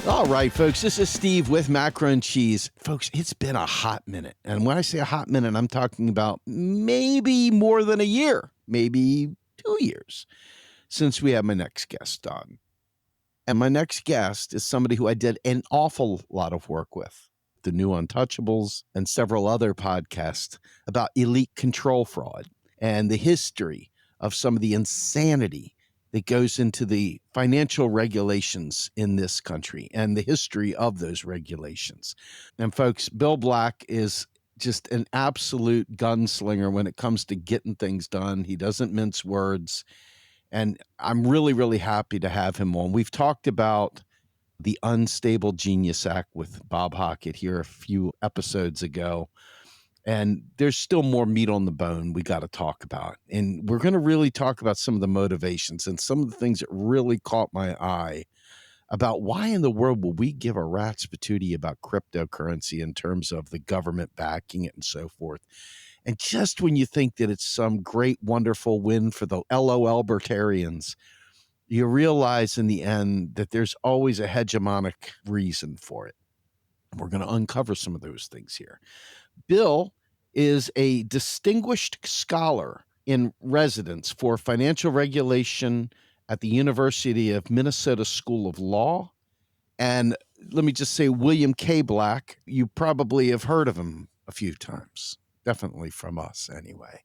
All right, folks, this is Steve with Macro and Cheese. Folks, it's been a hot minute. And when I say a hot minute, I'm talking about maybe more than a year, maybe 2 years since we had my next guest on. And my next guest is somebody who I did an awful lot of work with, the New Untouchables and several other podcasts about elite control fraud and the history of some of the insanity that goes into the financial regulations in this country and the history of those regulations. And folks, Bill Black is just an absolute gunslinger when it comes to getting things done. He doesn't mince words. And I'm really, really happy to have him on. We've talked about the Unstable Genius Act with Bob Hockett here a few episodes ago. And there's still more meat on the bone we got to talk about. And we're going to really talk about some of the motivations and some of the things that really caught my eye about why in the world will we give a rat's patootie about cryptocurrency in terms of the government backing it and so forth. And just when you think that it's some great, wonderful win for the LOL libertarians, you realize in the end that there's always a hegemonic reason for it. We're going to uncover some of those things here. Bill is a distinguished scholar in residence for financial regulation at the University of Minnesota School of Law. And let me just say, William K. Black, you probably have heard of him a few times, definitely from us anyway.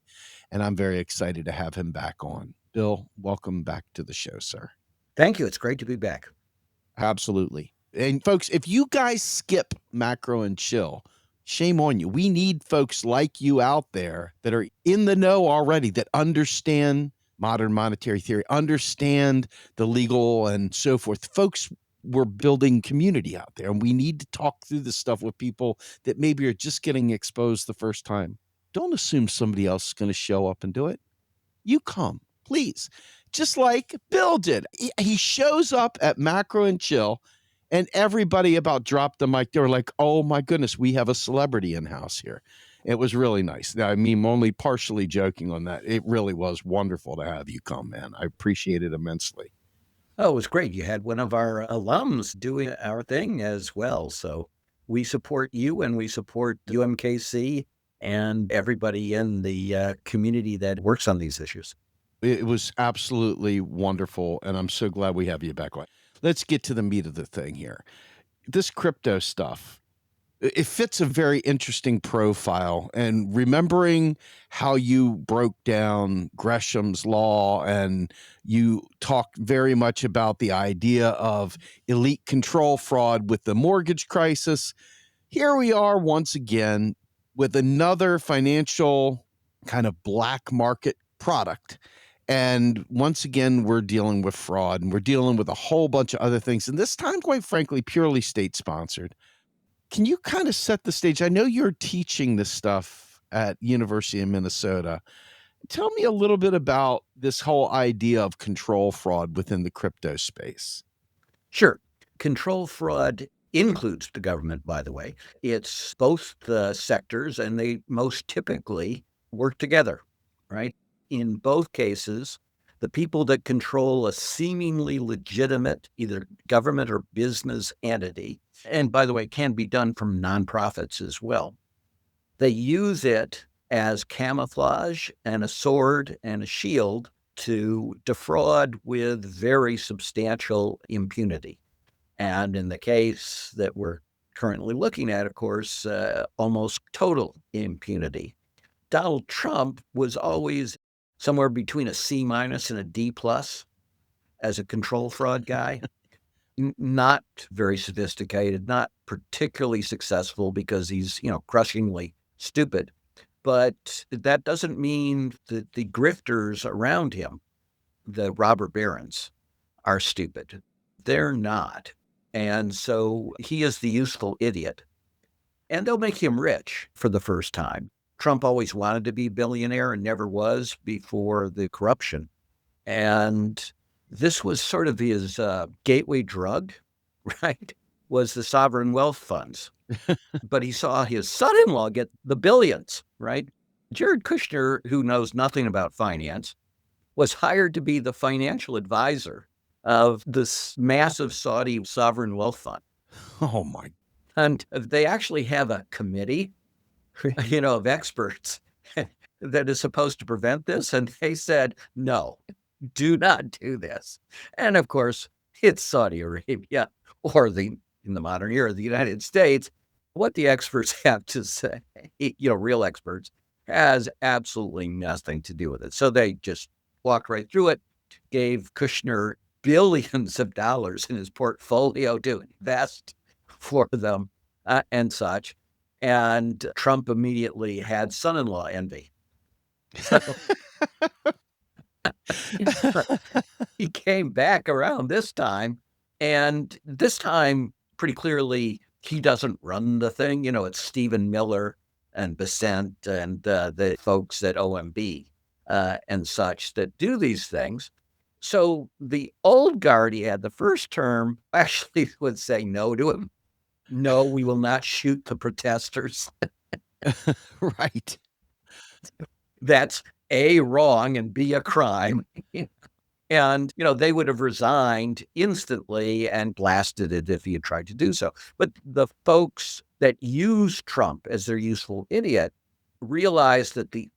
And I'm very excited to have him back on. Bill, welcome back to the show, sir. Thank you. It's great to be back. Absolutely. And folks, if you guys skip Macro and Chill, shame on you. We need folks like you out there that are in the know already, that understand modern monetary theory, understand the legal and so forth. Folks, we're building community out there, and we need to talk through this stuff with people that maybe are just getting exposed the first time. Don't assume somebody else is going to show up and do it. You come, please. Just like Bill did. He shows up at Macro and Chill, and everybody about dropped the mic. They were like, oh my goodness, we have a celebrity in house here. It was really nice. I mean, I'm only partially joking on that. It really was wonderful to have you come, man. I appreciate it immensely. Oh, it was great. You had one of our alums doing our thing as well. So we support you and we support UMKC and everybody in the community that works on these issues. It was absolutely wonderful, and I'm so glad we have you back on. Let's get to the meat of the thing here. This crypto stuff, it fits a very interesting profile. And remembering how you broke down Gresham's law and you talked very much about the idea of elite control fraud with the mortgage crisis, here we are once again with another financial kind of black market product. And once again, we're dealing with fraud, and we're dealing with a whole bunch of other things. And this time, quite frankly, purely state-sponsored. Can you kind of set the stage? I know you're teaching this stuff at University of Minnesota. Tell me a little bit about this whole idea of control fraud within the crypto space. Sure. Control fraud includes the government, by the way. It's both the sectors, and they most typically work together, right? In both cases, the people that control a seemingly legitimate either government or business entity, and by the way, it can be done from nonprofits as well, they use it as camouflage and a sword and a shield to defraud with very substantial impunity. And in the case that we're currently looking at, of course, almost total impunity. Donald Trump was always somewhere between a C- and a D+ as a control fraud guy. Not very sophisticated, not particularly successful because he's, crushingly stupid. But that doesn't mean that the grifters around him, the robber barons, are stupid. They're not. And so he is the useful idiot. And they'll make him rich for the first time. Trump always wanted to be a billionaire and never was before the corruption. And this was sort of his gateway drug, right? Was the sovereign wealth funds. But he saw his son-in-law get the billions, right? Jared Kushner, who knows nothing about finance, was hired to be the financial advisor of this massive Saudi sovereign wealth fund. Oh my. And they actually have a committee, of experts that is supposed to prevent this. And they said, no, do not do this. And of course, it's Saudi Arabia or in the modern era, the United States. What the experts have to say, real experts, has absolutely nothing to do with it. So they just walked right through it, gave Kushner billions of dollars in his portfolio to invest for them and such. And Trump immediately had son-in-law envy. So he came back around this time, and this time, pretty clearly, he doesn't run the thing. It's Stephen Miller and Besant and the folks at OMB and such that do these things. So the old guard he had the first term actually would say no to him. No, we will not shoot the protesters. Right. That's A, wrong, and B, a crime. And, they would have resigned instantly and blasted it if he had tried to do so. But the folks that use Trump as their useful idiot realize that the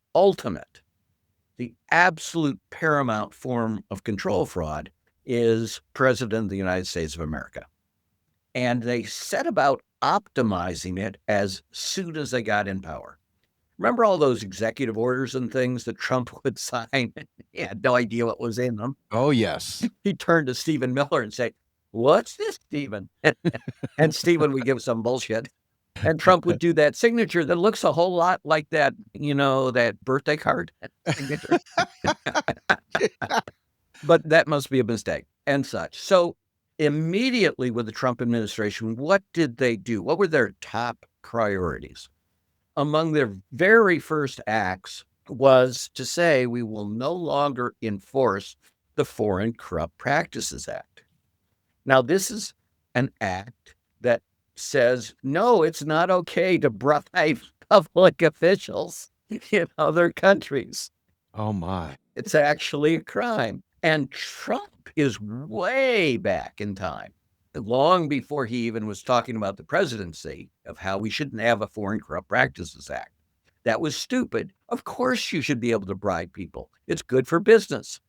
absolute paramount form of control fraud is President of the United States of America. And they set about optimizing it as soon as they got in power. Remember all those executive orders and things that Trump would sign? He had no idea what was in them. Oh, yes. He turned to Stephen Miller and say, "What's this, Stephen?" And Stephen would give some bullshit. And Trump would do that signature that looks a whole lot like that, that birthday card signature. But that must be a mistake and such. So immediately with the Trump administration, what did they do? What were their top priorities? Among their very first acts was to say, we will no longer enforce the Foreign Corrupt Practices Act. Now, this is an act that says, no, it's not okay to bribe public officials in other countries. Oh, my. It's actually a crime. And Trump is way back in time, long before he even was talking about the presidency, of how we shouldn't have a Foreign Corrupt Practices Act. That was stupid. Of course you should be able to bribe people. It's good for business.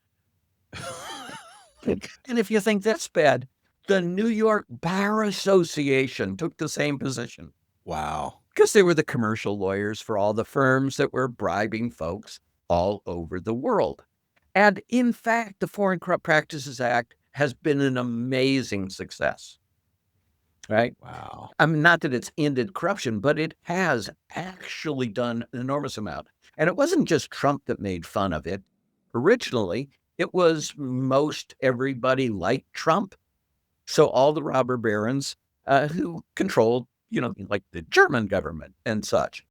And if you think that's bad, the New York Bar Association took the same position. Wow. Because they were the commercial lawyers for all the firms that were bribing folks all over the world. And in fact, the Foreign Corrupt Practices Act has been an amazing success, right? Wow. I mean, not that it's ended corruption, but it has actually done an enormous amount. And it wasn't just Trump that made fun of it. Originally, it was most everybody liked Trump. So all the robber barons who controlled, like the German government and such.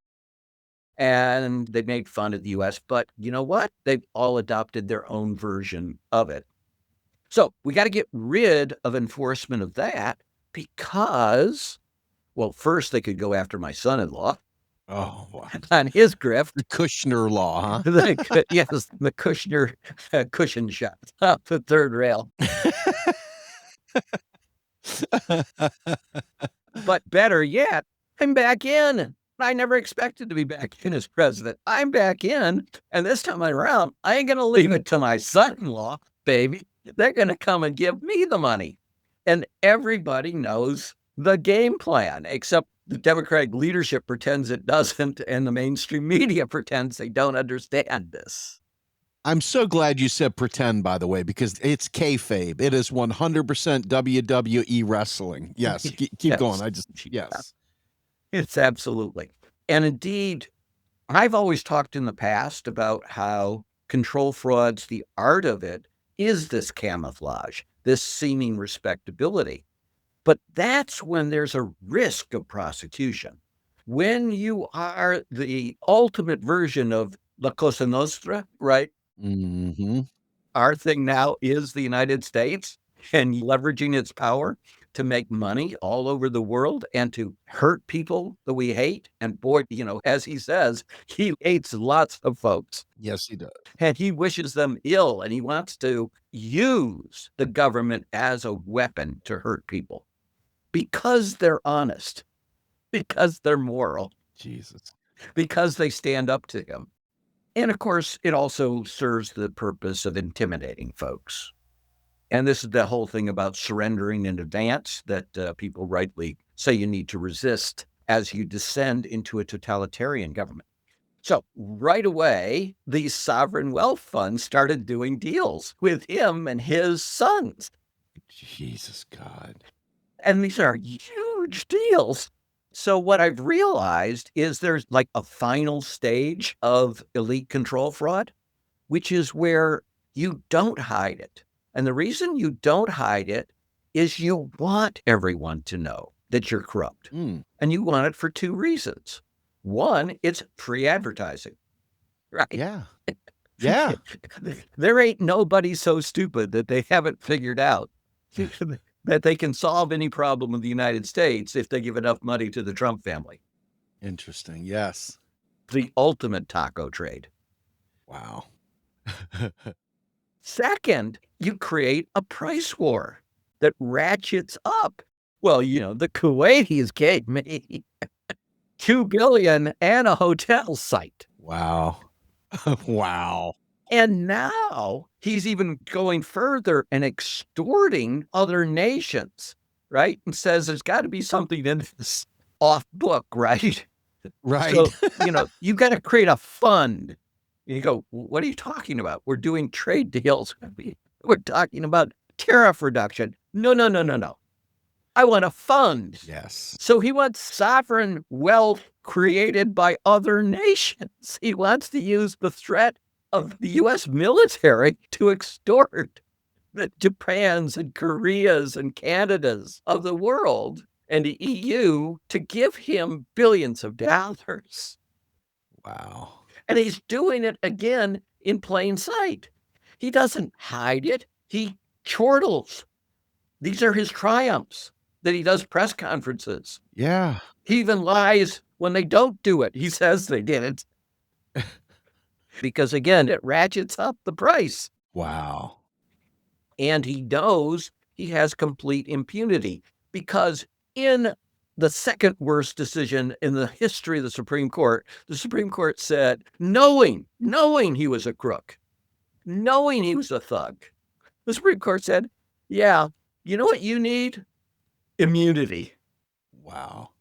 And they made fun of the U.S., but you know what? They've all adopted their own version of it. So we got to get rid of enforcement of that because, well, first they could go after my son-in-law Oh, wow. on his grift. The Kushner law, huh? Yes, the Kushner cushion shot off the third rail. But better yet, I'm back in. I never expected to be back in as president. I'm back in. And this time around, I ain't going to leave it to my son-in-law, baby. They're going to come and give me the money. And everybody knows the game plan, except the Democratic leadership pretends it doesn't, and the mainstream media pretends they don't understand this. I'm so glad you said pretend, by the way, because it's kayfabe. It is 100% WWE wrestling. Yes, keep Yes. going. Yes. It's absolutely. And indeed, I've always talked in the past about how control frauds, the art of it, is this camouflage, this seeming respectability. But that's when there's a risk of prosecution. When you are the ultimate version of La Cosa Nostra, right? Mm-hmm. Our thing now is the United States and leveraging its power to make money all over the world and to hurt people that we hate. And boy, as he says, he hates lots of folks. Yes, he does. And he wishes them ill, and he wants to use the government as a weapon to hurt people because they're honest, because they're moral, Jesus. because they stand up to him. And of course, it also serves the purpose of intimidating folks. And this is the whole thing about surrendering in advance that people rightly say you need to resist as you descend into a totalitarian government. So right away, these sovereign wealth funds started doing deals with him and his sons. Jesus God. And these are huge deals. So what I've realized is there's like a final stage of elite control fraud, which is where you don't hide it. And the reason you don't hide it is you want everyone to know that you're corrupt. Mm. And you want it for two reasons. One, it's free advertising, right? Yeah. Yeah. There ain't nobody so stupid that they haven't figured out that they can solve any problem in the United States if they give enough money to the Trump family. Interesting. Yes. The ultimate taco trade. Wow. Second, you create a price war that ratchets up. Well, the Kuwaitis gave me $2 billion and a hotel site. Wow. Wow. And now he's even going further and extorting other nations, right? And says there's got to be something in this off book, right? Right. So, you got to create a fund. You go, what are you talking about? We're doing trade deals. We're talking about tariff reduction. No. I want a fund. Yes. So he wants sovereign wealth created by other nations. He wants to use the threat of the U.S. military to extort the Japans and Koreas and Canadas of the world and the EU to give him billions of dollars. Wow. And he's doing it again in plain sight. He doesn't hide it. He chortles. These are his triumphs that he does press conferences. Yeah. He even lies when they don't do it. He says they did it. Because again, it ratchets up the price. Wow. And he knows he has complete impunity because in the second worst decision in the history of the Supreme Court said, knowing he was a crook, knowing he was a thug, the Supreme Court said, yeah, you know what you need? Immunity. Wow.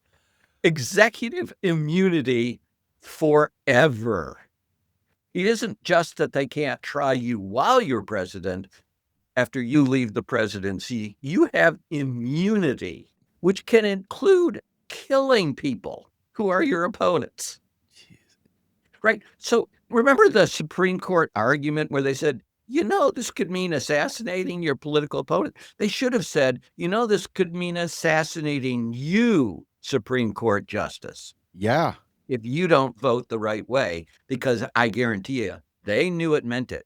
Executive immunity forever. It isn't just that they can't try you while you're president. After you leave the presidency, you have immunity, which can include killing people who are your opponents. Jeez. Right? So remember the Supreme Court argument where they said, this could mean assassinating your political opponent. They should have said, this could mean assassinating you, Supreme Court Justice. Yeah. If you don't vote the right way, because I guarantee you, they knew it meant it.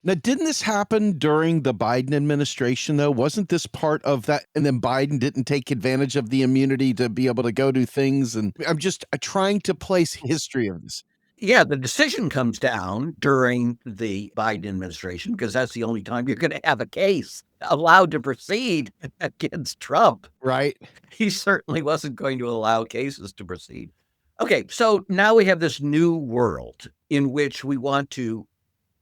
Now, didn't this happen during the Biden administration, though? Wasn't this part of that? And then Biden didn't take advantage of the immunity to be able to go do things. And I'm just trying to place history of this. Yeah, the decision comes down during the Biden administration because that's the only time you're going to have a case allowed to proceed against Trump. Right. He certainly wasn't going to allow cases to proceed. Okay, so now we have this new world in which we want to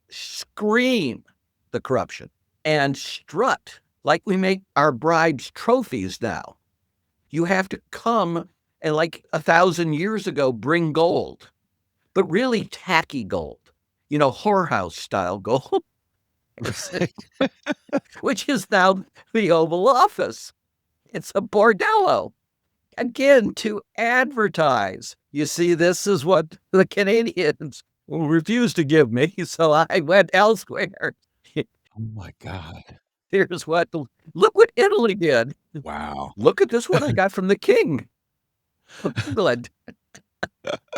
scream the corruption and strut like we make our bribes trophies now. You have to come and, like 1,000 years ago, bring gold, but really tacky gold, whorehouse style gold, which is now the Oval Office. It's a bordello. Again, to advertise. You see, this is what the Canadians refused to give me, so I went elsewhere. Oh my God. Look what Italy did. Wow. Look at this one I got from the king of England.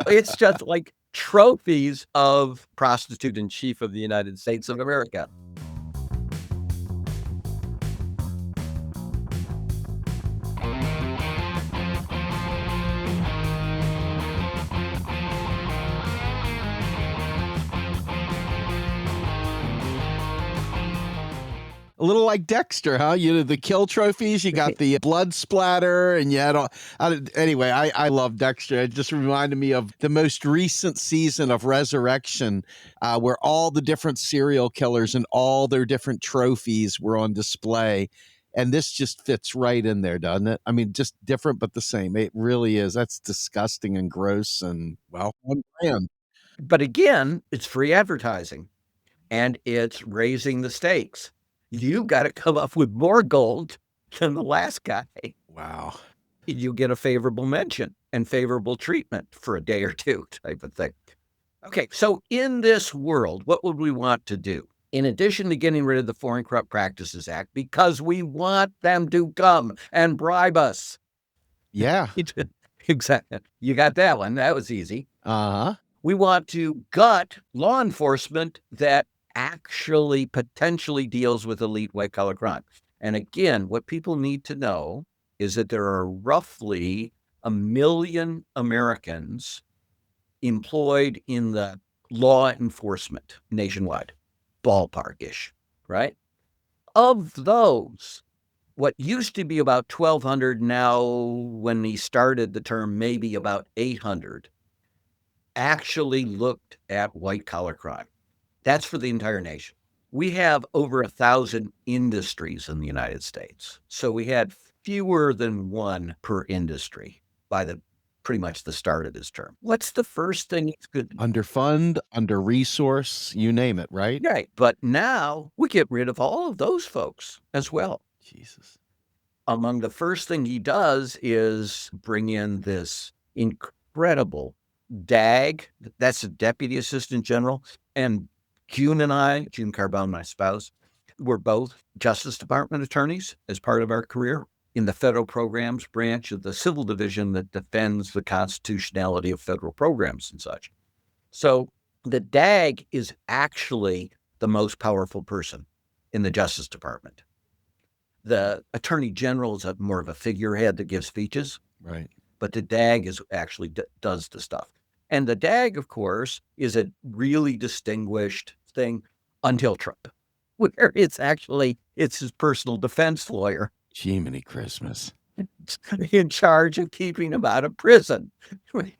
It's just like trophies of prostitute in chief of the United States of America. A little like Dexter, huh? The kill trophies, you got the blood splatter, and you had all. Anyway, I love Dexter. It just reminded me of the most recent season of Resurrection, where all the different serial killers and all their different trophies were on display. And this just fits right in there, doesn't it? I mean, just different but the same. It really is. That's disgusting and gross and, well, on brand. But again, it's free advertising and it's raising the stakes. You've got to come up with more gold than the last guy. Wow. You get a favorable mention and favorable treatment for a day or two type of thing. Okay, so in this world, what would we want to do? In addition to getting rid of the Foreign Corrupt Practices Act, because we want them to come and bribe us. Yeah. Exactly. You got that one. That was easy. Uh-huh. We want to gut law enforcement that actually potentially deals with elite white-collar crime. And again, what people need to know is that there are roughly 1 million Americans employed in the law enforcement nationwide, ballpark-ish, right? Of those, what used to be about 1,200 now, when he started the term, maybe about 800, actually looked at white-collar crime. That's for the entire nation. We have over 1,000 industries in the United States. So we had fewer than one per industry by pretty much the start of this term. What's the first thing he's good? Underfund, under-resource, you name it, right? Right. But now we get rid of all of those folks as well. Jesus. Among the first thing he does is bring in this incredible DAG, that's a Deputy Assistant General, and June Carbone, my spouse, were both Justice Department attorneys as part of our career in the federal programs branch of the civil division that defends the constitutionality of federal programs and such. So the DAG is actually the most powerful person in the Justice Department. The Attorney General is more of a figurehead that gives speeches. Right. But the DAG is actually does the stuff. And the DAG, of course, is a really distinguished thing until Trump, where it's his personal defense lawyer. Jiminy Christmas. In charge of keeping him out of prison,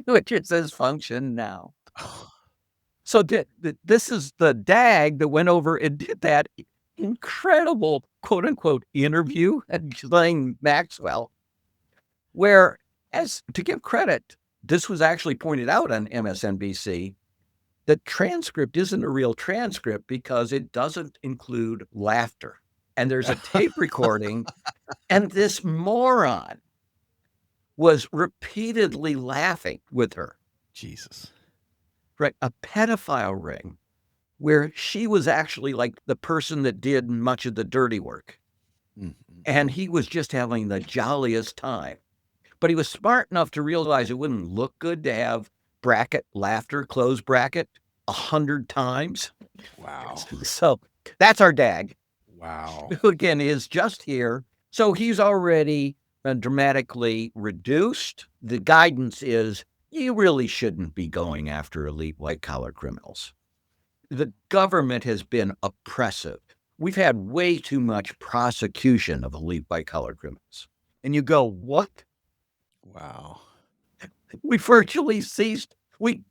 which is his function now. So this is the DAG that went over and did that incredible, quote unquote, interview at Ghislaine Maxwell, where, as to give credit, this was actually pointed out on MSNBC. The transcript isn't a real transcript because it doesn't include laughter. And there's a tape recording, and this moron was repeatedly laughing with her. Jesus. Right? A pedophile ring where she was actually like the person that did much of the dirty work. Mm-hmm. And he was just having the jolliest time. But he was smart enough to realize it wouldn't look good to have bracket laughter, close bracket, 100 times. Wow. So that's our DAG. Wow. Who again is just here. So he's already dramatically reduced. The guidance is you really shouldn't be going after elite white-collar criminals. The government has been oppressive. We've had way too much prosecution of elite white-collar criminals. And you go, what? Wow. We virtually ceased. We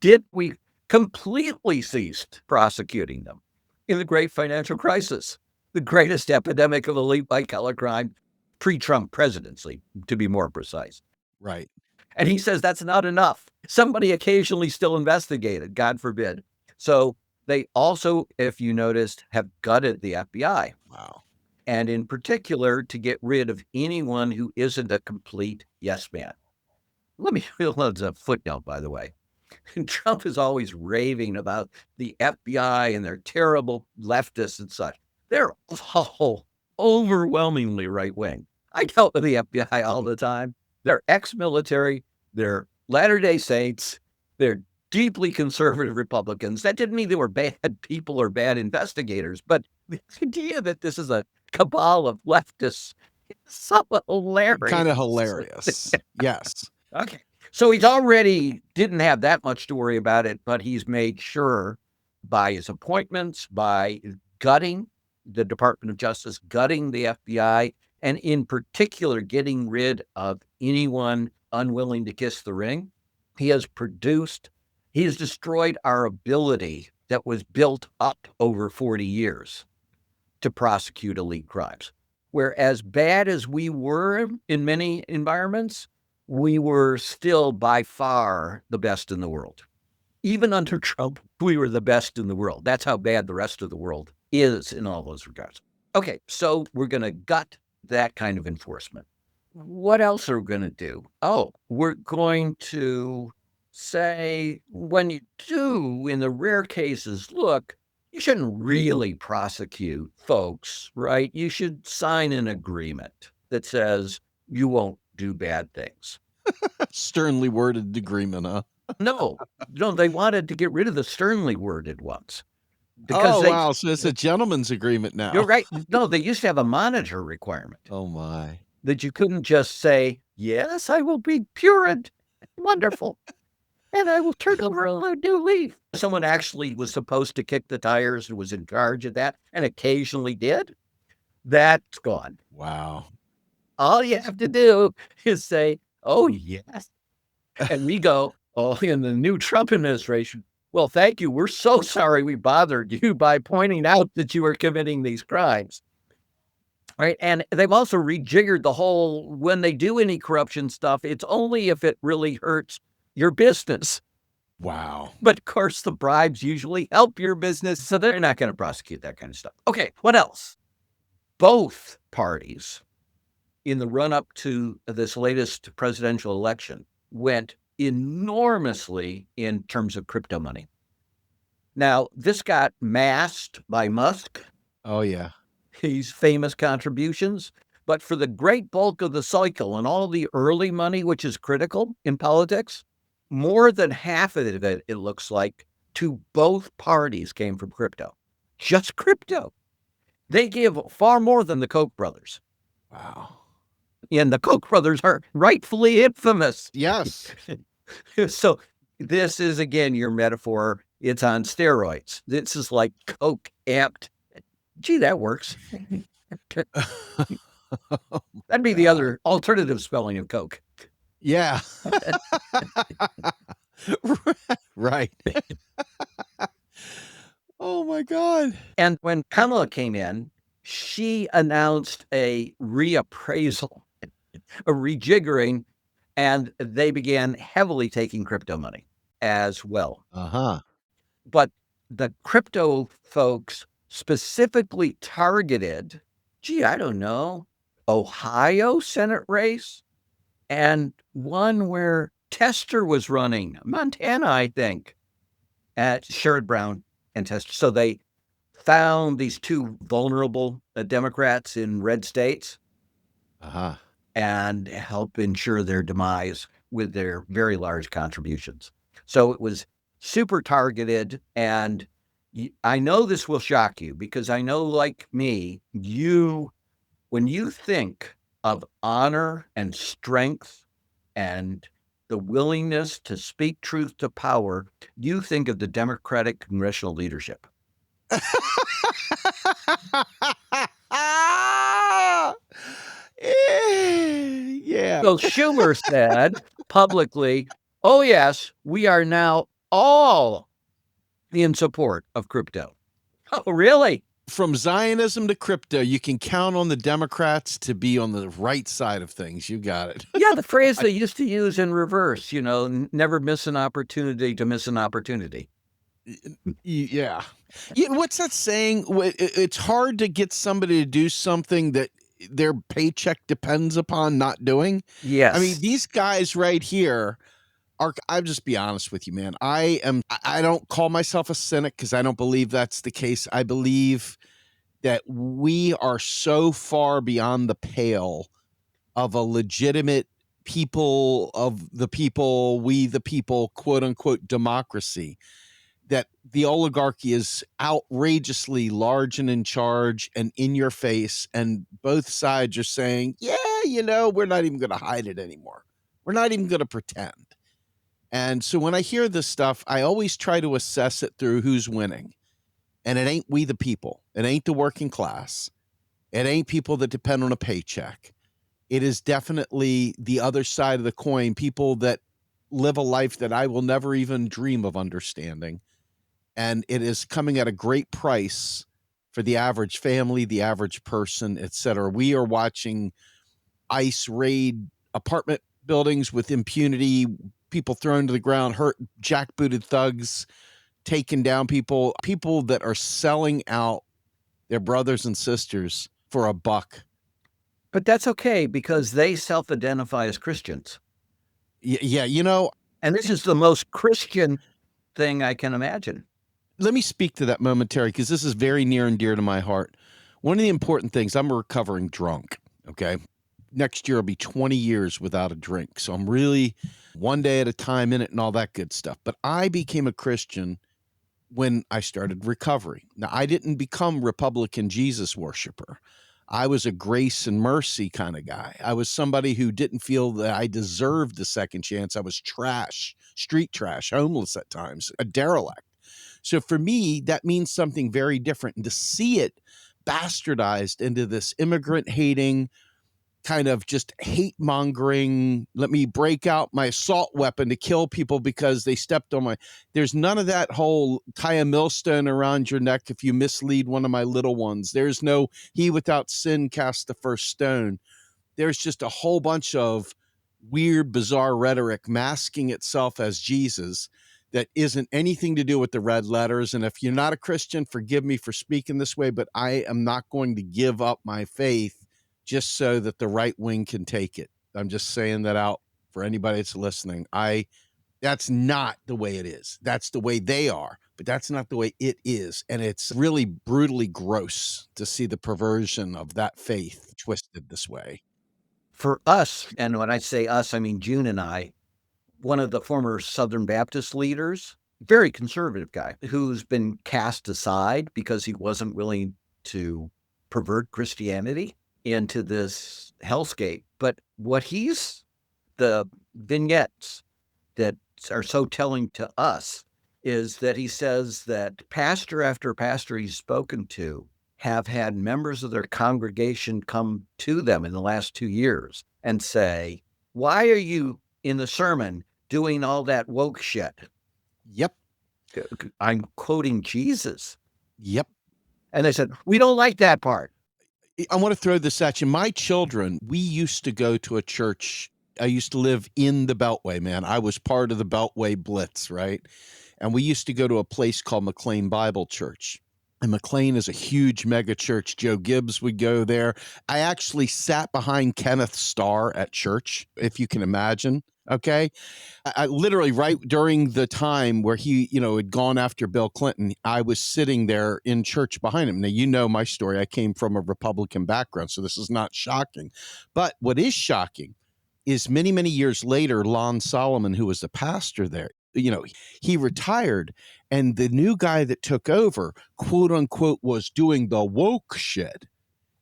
completely ceased prosecuting them in the great financial crisis, the greatest epidemic of elite white-collar crime pre-Trump presidency, to be more precise. Right. And he says that's not enough. Somebody occasionally still investigated, God forbid. So they also, if you noticed, have gutted the FBI. Wow. And in particular, to get rid of anyone who isn't a complete yes man. Let me as a footnote, by the way. Trump is always raving about the FBI and their terrible leftists and such. They're all overwhelmingly right wing. I dealt with the FBI all the time. They're ex-military. They're Latter-day Saints. They're deeply conservative Republicans. That didn't mean they were bad people or bad investigators, but the idea that this is a cabal of leftists is somewhat hilarious. Kind of hilarious. Yes. Okay. So he's already didn't have that much to worry about it, but he's made sure by his appointments, by gutting the Department of Justice, gutting the FBI, and in particular, getting rid of anyone unwilling to kiss the ring. He has destroyed our ability that was built up over 40 years to prosecute elite crimes. Where as bad as we were in many environments, we were still by far the best in the world. Even under Trump, we were the best in the world. That's how bad the rest of the world is in all those regards. Okay, so we're going to gut that kind of enforcement. What else are we going to do? Oh, we're going to say, when you do, in the rare cases, look, you shouldn't really prosecute folks, right? You should sign an agreement that says you won't do bad things. Sternly worded agreement, huh? No, they wanted to get rid of the sternly worded ones. Because wow. So it's a gentleman's agreement now. You're right. No, they used to have a monitor requirement. Oh, my. That you couldn't just say, yes, I will be pure and wonderful, and I will turn over a new leaf. Someone actually was supposed to kick the tires and was in charge of that and occasionally did. That's gone. Wow. All you have to do is say, oh, yes. And we go, oh, in the new Trump administration, well, thank you. We're so sorry we bothered you by pointing out that you were committing these crimes. Right. And they've also rejiggered the whole, when they do any corruption stuff, it's only if it really hurts your business. Wow. But of course, the bribes usually help your business, so they're not going to prosecute that kind of stuff. Okay, what else? Both parties in the run-up to this latest presidential election went enormously in terms of crypto money. Now, this got masked by Musk. Oh, yeah. His famous contributions. But for the great bulk of the cycle and all the early money, which is critical in politics, more than half of it, it looks like, to both parties came from crypto. Just crypto. They give far more than the Koch brothers. Wow. And the Koch brothers are rightfully infamous. Yes. So this is, again, your metaphor. It's on steroids. This is like Koch amped. Gee, that works. That'd be the other alternative spelling of Coke. Yeah. Right. Oh, my God. And when Kamala came in, she announced a reappraisal, a rejiggering, and they began heavily taking crypto money as well. Uh-huh. But the crypto folks specifically targeted, I don't know, Ohio Senate race and one where Tester was running, Montana, I think, at Sherrod Brown and Tester. So they found these two vulnerable Democrats in red states and help ensure their demise with their very large contributions. So it was super targeted. And I know this will shock you because I know, like me, when you think of honor and strength and the willingness to speak truth to power, you think of the Democratic congressional leadership. Yeah. So Schumer said publicly, oh, yes, we are now all in support of crypto. Oh, really? From Zionism to crypto, you can count on the Democrats to be on the right side of things. You got it. Yeah, the phrase they used to use in reverse, never miss an opportunity to miss an opportunity. Yeah. What's that saying? It's hard to get somebody to do something that their paycheck depends upon not doing. Yes. I mean, these guys right here I'll just be honest with you, man. I don't call myself a cynic because I don't believe that's the case. I believe that we are so far beyond the pale of a legitimate we the people, quote unquote, democracy, that the oligarchy is outrageously large and in charge and in your face. And both sides are saying, yeah, we're not even going to hide it anymore. We're not even going to pretend. And so when I hear this stuff, I always try to assess it through who's winning. And it ain't we the people. It ain't the working class. It ain't people that depend on a paycheck. It is definitely the other side of the coin, people that live a life that I will never even dream of understanding. And it is coming at a great price for the average family, the average person, et cetera. We are watching ICE raid apartment buildings with impunity, people thrown to the ground, hurt, jackbooted thugs, taking down people, people that are selling out their brothers and sisters for a buck. But that's okay because they self-identify as Christians. Yeah, And this is the most Christian thing I can imagine. let me speak to that momentarily because this is very near and dear to my heart. One of the important things, I'm a recovering drunk, okay? Next year will be 20 years without a drink. So I'm really one day at a time in it and all that good stuff. But I became a Christian when I started recovery. Now, I didn't become Republican Jesus worshiper. I was a grace and mercy kind of guy. I was somebody who didn't feel that I deserved the second chance. I was trash, street trash, homeless at times, a derelict. So for me, that means something very different. And to see it bastardized into this immigrant hating, kind of just hate mongering, let me break out my assault weapon to kill people because they stepped on my, there's none of that whole tie a millstone around your neck if you mislead one of my little ones. There's no he without sin cast the first stone. There's just a whole bunch of weird, bizarre rhetoric masking itself as Jesus that isn't anything to do with the red letters. And if you're not a Christian, forgive me for speaking this way, but I am not going to give up my faith just so that the right wing can take it. I'm just saying that out for anybody that's listening. That's not the way it is. That's the way they are, but that's not the way it is. And it's really brutally gross to see the perversion of that faith twisted this way. For us, and when I say us, I mean June and I, one of the former Southern Baptist leaders, very conservative guy, who's been cast aside because he wasn't willing to pervert Christianity into this hellscape. But the vignettes that are so telling to us is that he says that pastor after pastor he's spoken to have had members of their congregation come to them in the last 2 years and say, "Why are you in the sermon doing all that woke shit?" Yep. I'm quoting Jesus. Yep. And they said, "We don't like that part." I want to throw this at you. My children, we used to go to a church. I used to live in the Beltway, man. I was part of the Beltway Blitz, right? And we used to go to a place called McLean Bible Church. And McLean is a huge mega church. Joe Gibbs would go there. I actually sat behind Kenneth Starr at church, if you can imagine. Okay. I literally right during the time where he, had gone after Bill Clinton, I was sitting there in church behind him. Now, you know my story. I came from a Republican background, so this is not shocking. But what is shocking is many, many years later, Lon Solomon, who was the pastor there, he retired, and the new guy that took over, quote unquote, was doing the woke shit.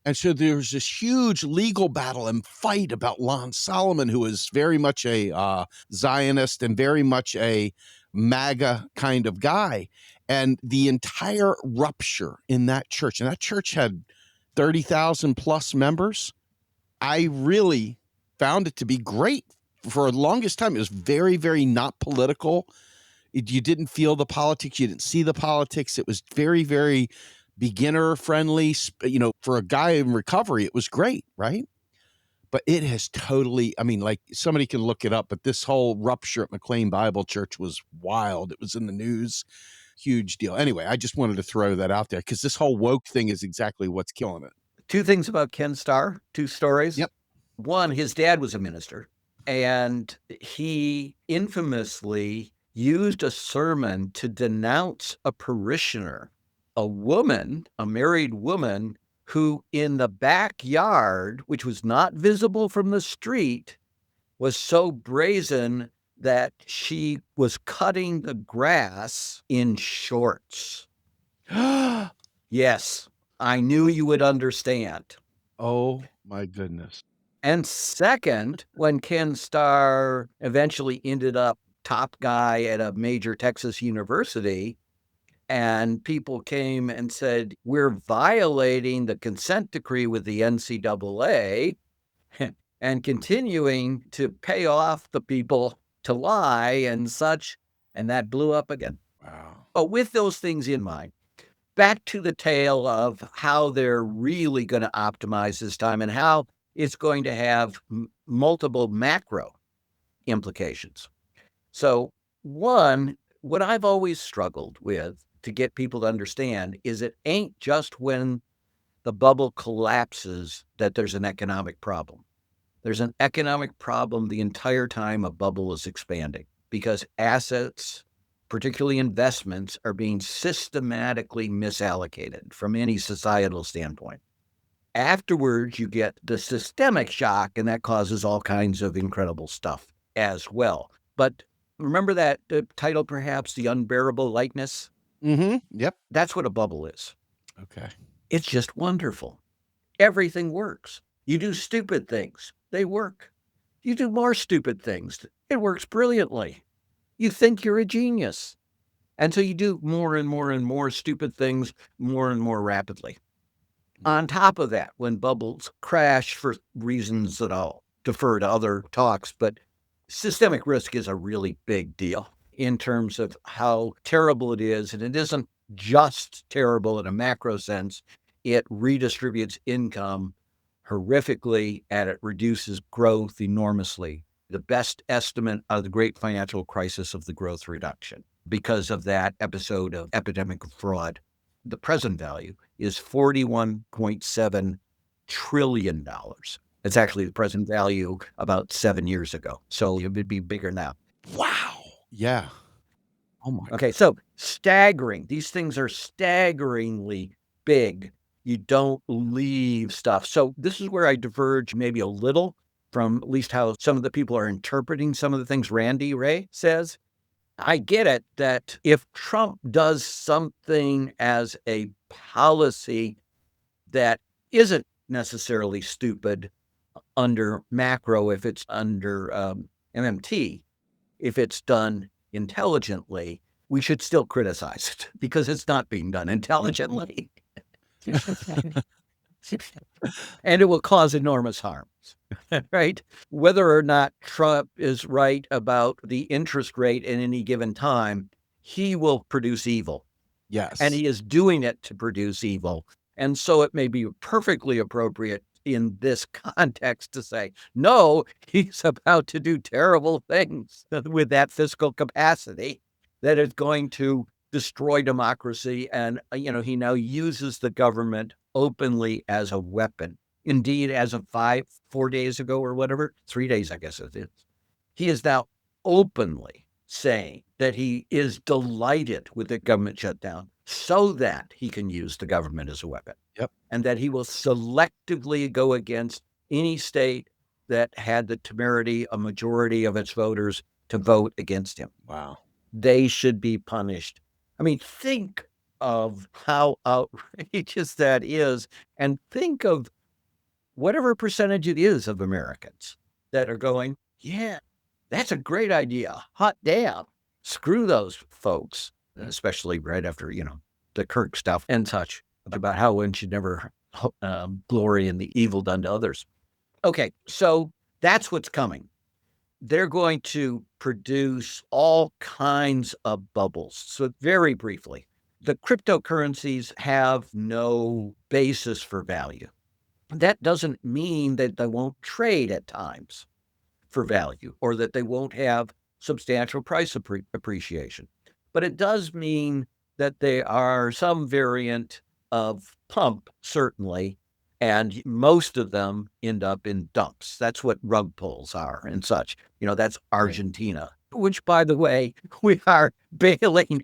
And so there's this huge legal battle and fight about Lon Solomon, who is very much a Zionist and very much a MAGA kind of guy. And the entire rupture in that church, and that church had 30,000 plus members. I really found it to be great. For the longest time, it was very, very not political. You didn't feel the politics. You didn't see the politics. It was very, very beginner friendly. For a guy in recovery, it was great, right? But it has totally, like somebody can look it up, but this whole rupture at McLean Bible Church was wild. It was in the news, huge deal. Anyway, I just wanted to throw that out there because this whole woke thing is exactly what's killing it. 2 things about Ken Starr, 2 stories. Yep. One, his dad was a minister, and he infamously used a sermon to denounce a parishioner, a woman, a married woman, who in the backyard, which was not visible from the street, was so brazen that she was cutting the grass in shorts. Yes, I knew you would understand. Oh my goodness. And second, when Ken Starr eventually ended up top guy at a major Texas university, And people came and said, we're violating the consent decree with the NCAA and continuing to pay off the people to lie and such. And that blew up again. Wow. But with those things in mind, back to the tale of how they're really going to optimize this time and how it's going to have multiple macro implications. So, one, what I've always struggled with to get people to understand is it ain't just when the bubble collapses that there's an economic problem. There's an economic problem the entire time a bubble is expanding because assets, particularly investments, are being systematically misallocated from any societal standpoint. Afterwards, you get the systemic shock, and that causes all kinds of incredible stuff as well. But remember that title, perhaps, The Unbearable Lightness? Yep. That's what a bubble is. Okay. It's just wonderful. Everything works. You do stupid things, they work. You do more stupid things, it works brilliantly. You think you're a genius. And so you do more and more and more stupid things more and more rapidly. On top of that, when bubbles crash for reasons that I'll defer to other talks, but systemic risk is a really big deal in terms of how terrible it is. And it isn't just terrible in a macro sense, it redistributes income horrifically and it reduces growth enormously. The best estimate of the great financial crisis of the growth reduction because of that episode of epidemic fraud. The present value is $41.7 trillion. It's actually the present value about 7 years ago. So it would be bigger now. Wow. Yeah. Oh my. Okay, so staggering. These things are staggeringly big. You don't leave stuff. So this is where I diverge maybe a little from at least how some of the people are interpreting some of the things Randy Ray says. I get it that if Trump does something as a policy that isn't necessarily stupid under macro, if it's under MMT, if it's done intelligently, we should still criticize it because it's not being done intelligently. And it will cause enormous harms, right? Whether or not Trump is right about the interest rate at any given time, he will produce evil. Yes. And he is doing it to produce evil. And so it may be perfectly appropriate in this context to say, no, he's about to do terrible things with that fiscal capacity that is going to destroy democracy. And, he now uses the government openly as a weapon. Indeed, as of 4 days ago or whatever, 3 days, I guess it is, he is now openly saying that he is delighted with the government shutdown so that he can use the government as a weapon. Yep. And that he will selectively go against any state that had the temerity, a majority of its voters, to vote against him. Wow. They should be punished. I mean, think of how outrageous that is, and think of whatever percentage it is of Americans that are going, yeah, that's a great idea. Hot damn. Screw those folks, especially right after, the Kirk stuff and such about how one should never glory in the evil done to others. Okay, so that's what's coming. They're going to produce all kinds of bubbles. So very briefly, the cryptocurrencies have no basis for value. That doesn't mean that they won't trade at times for value or that they won't have substantial price appreciation. But it does mean that they are some variant of pump, certainly, and most of them end up in dumps. That's what rug pulls are and such. That's Argentina, which, by the way, we are bailing.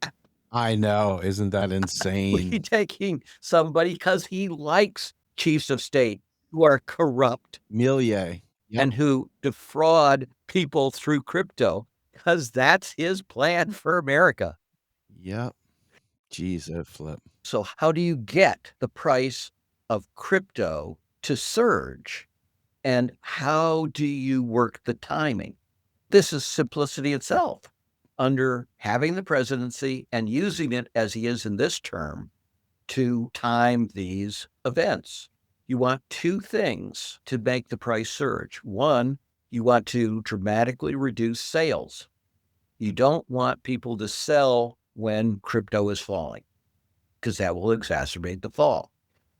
I know. Isn't that We insane? taking somebody because he likes chiefs of state who are corrupt Millier. Yep. and who defraud people through crypto because that's his plan for America. Yep. Geez, that flip. So how do you get the price of crypto to surge? And how do you work the timing? This is simplicity itself. under having the presidency and using it as he is in this term to time these events. You want two things to make the price surge. One, you want to dramatically reduce sales. You don't want people to sell when crypto is falling, because that will exacerbate the fall.